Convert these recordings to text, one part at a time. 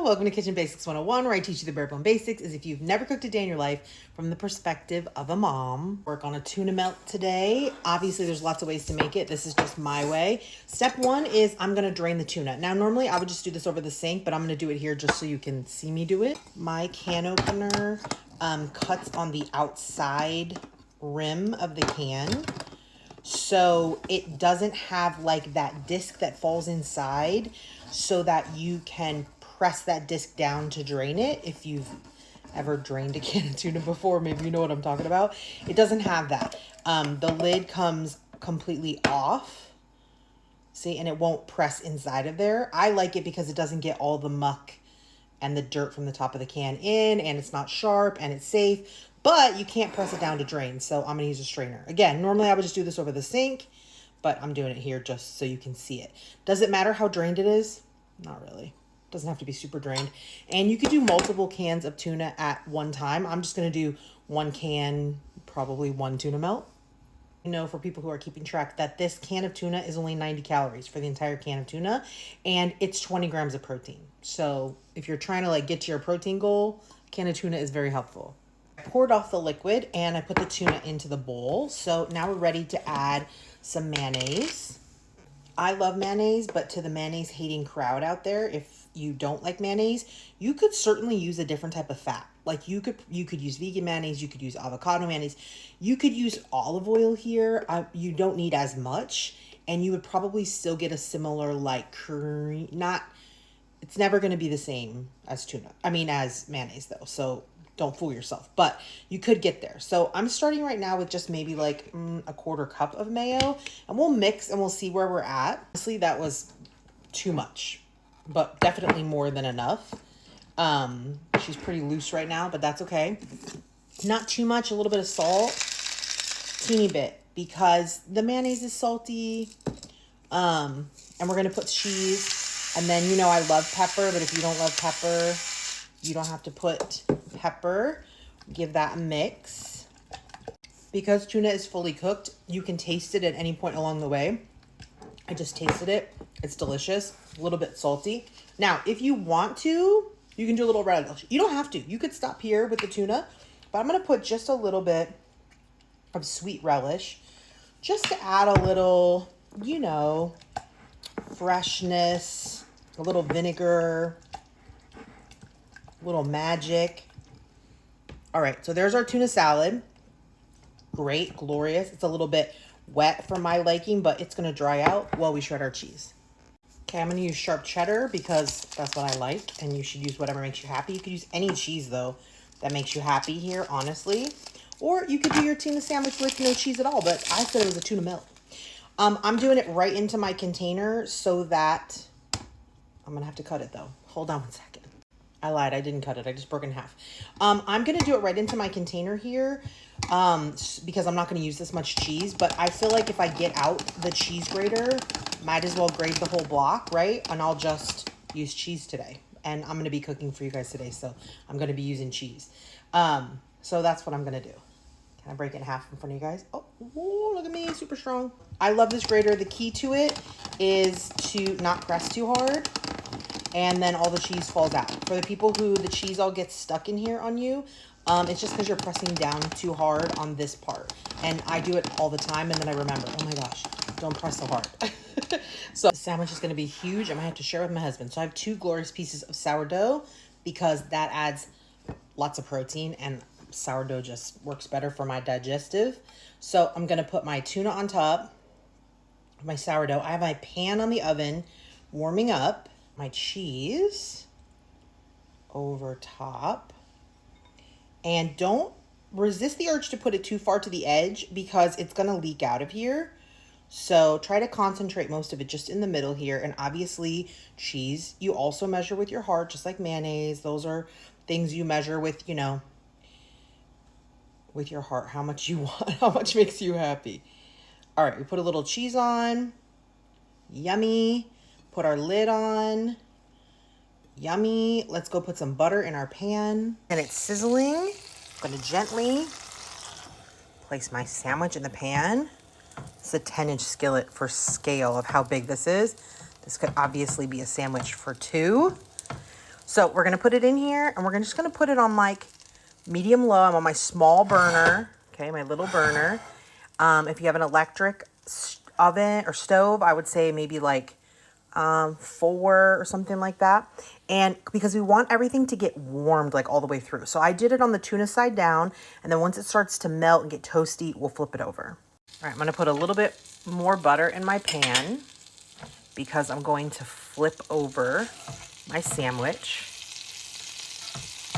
Hello, welcome to Kitchen Basics 101, where I teach you the bare bone basics as if you've never cooked a day in your life from the perspective of a mom. Work on a tuna melt today. Obviously, there's lots of ways to make it. This is just my way. Step one is I'm going to drain the tuna. Now, normally I would just do this over the sink, but I'm going to do it here just so you can see me do it. My can opener cuts on the outside rim of the can, so it doesn't have like that disc that falls inside, so that you can press that disc down to drain it. If you've ever drained a can of tuna before, maybe you know what I'm talking about. It doesn't have that. The lid comes completely off. See, and it won't press inside of there. I like it because it doesn't get all the muck and the dirt from the top of the can in, and it's not sharp and it's safe, but you can't press it down to drain. So I'm gonna use a strainer. Again, normally I would just do this over the sink, but I'm doing it here just so you can see it. Does it matter how drained it is? Not really. Doesn't have to be super drained. And you could do multiple cans of tuna at one time. I'm just gonna do one can, probably one tuna melt. You know, for people who are keeping track, that this can of tuna is only 90 calories for the entire can of tuna, and it's 20 grams of protein. So if you're trying to like get to your protein goal, a can of tuna is very helpful. I poured off the liquid and I put the tuna into the bowl. So now we're ready to add some mayonnaise. I love mayonnaise, but to the mayonnaise hating crowd out there, if you don't like mayonnaise, you could certainly use a different type of fat. Like you could use vegan mayonnaise, you could use avocado mayonnaise, you could use olive oil here. You don't need as much, and you would probably still get a similar like cream. It's never going to be the same as as mayonnaise though. So don't fool yourself, but you could get there. So I'm starting right now with just maybe like a quarter cup of mayo, and we'll mix and we'll see where we're at. Honestly, that was too much, but definitely more than enough. She's pretty loose right now, but that's okay. Not too much, a little bit of salt, teeny bit, because the mayonnaise is salty. And we're going to put cheese, and then, you know, I love pepper, but if you don't love pepper, you don't have to put pepper. Give that a mix. Because tuna is fully cooked, you can taste it at any point along the way. I just tasted it. It's delicious. A little bit salty. Now, if you want to, you can do a little relish. You don't have to. You could stop here with the tuna, but I'm going to put just a little bit of sweet relish just to add a little, you know, freshness, a little vinegar, a little magic. All right, so there's our tuna salad. Great, glorious. It's a little bit wet for my liking, but it's gonna dry out while we shred our cheese. Okay, I'm gonna use sharp cheddar because that's what I like, and you should use whatever makes you happy. You could use any cheese though that makes you happy here, honestly. Or you could do your tuna sandwich with no cheese at all, but I said it was a tuna melt. I'm doing it right into my container so that I'm gonna have to cut it though. Hold on one second. I lied, I didn't cut it, I just broke it in half. I'm gonna do it right into my container here because I'm not gonna use this much cheese, but I feel like if I get out the cheese grater, might as well grate the whole block, right? And I'll just use cheese today. And I'm gonna be cooking for you guys today, so I'm gonna be using cheese. So that's what I'm gonna do. Can I break it in half in front of you guys? Oh, whoa, look at me, super strong. I love this grater. The key to it is to not press too hard, and then all the cheese falls out. For the people who the cheese all gets stuck in here on you, it's just because you're pressing down too hard on this part. And I do it all the time, and then I remember, oh my gosh, don't press so hard. So the sandwich is gonna be huge. I might have to share with my husband. So I have 2 glorious pieces of sourdough because that adds lots of protein, and sourdough just works better for my digestive. So I'm gonna put my tuna on top of my sourdough. I have my pan on the oven warming up. My cheese over top, and don't resist the urge to put it too far to the edge because it's going to leak out of here. So try to concentrate most of it just in the middle here. And obviously cheese, you also measure with your heart, just like mayonnaise. Those are things you measure with, you know, with your heart, how much you want, how much makes you happy. All right, we put a little cheese on. Yummy. Put our lid on. Yummy. Let's go put some butter in our pan. And it's sizzling. I'm gonna gently place my sandwich in the pan. It's a 10-inch skillet for scale of how big this is. This could obviously be a sandwich for 2. So we're going to put it in here, and we're just going to put it on like medium low. I'm on my small burner. Okay, my little burner. If you have an electric oven or stove, I would say maybe like 4 or something like that. And because we want everything to get warmed like all the way through. So I did it on the tuna side down, and then once it starts to melt and get toasty, we'll flip it over. All right, I'm going to put a little bit more butter in my pan because I'm going to flip over my sandwich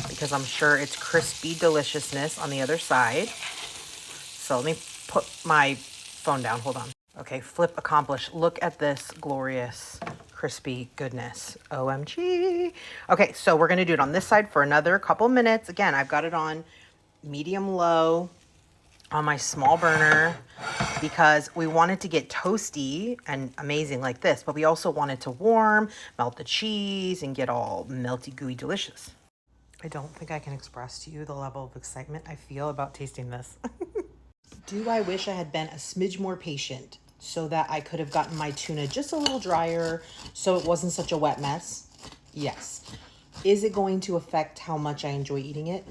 because I'm sure it's crispy deliciousness on the other side. So let me put my phone down. Hold on. Okay, flip accomplished. Look at this glorious crispy goodness. OMG. Okay, so we're going to do it on this side for another couple minutes. Again, I've got it on medium low on my small burner because we want it to get toasty and amazing like this, but we also want it to warm, melt the cheese, and get all melty, gooey, delicious. I don't think I can express to you the level of excitement I feel about tasting this. Do I wish I had been a smidge more patient so that I could have gotten my tuna just a little drier so it wasn't such a wet mess? Yes. Is it going to affect how much I enjoy eating it?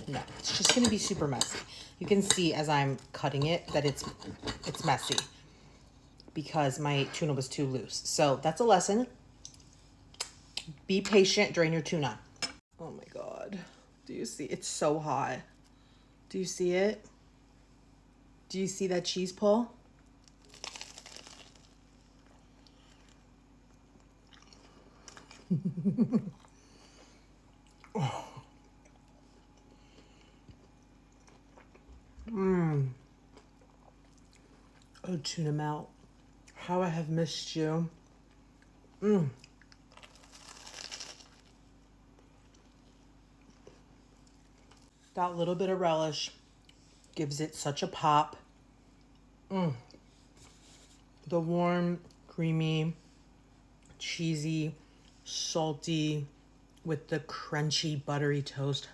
No, it's just going to be super messy. You can see as I'm cutting it that it's messy because my tuna was too loose. So that's a lesson. Be patient, drain your tuna. Oh my God. Do you see? It's so hot. Do you see it? Do you see that cheese pull? Oh. Oh, tuna melt. How I have missed you. That little bit of relish gives it such a pop. The warm, creamy, cheesy, salty with the crunchy, buttery toast.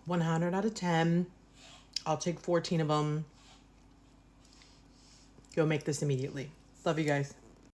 100 out of 10. I'll take 14 of them. Go make this immediately. Love you guys.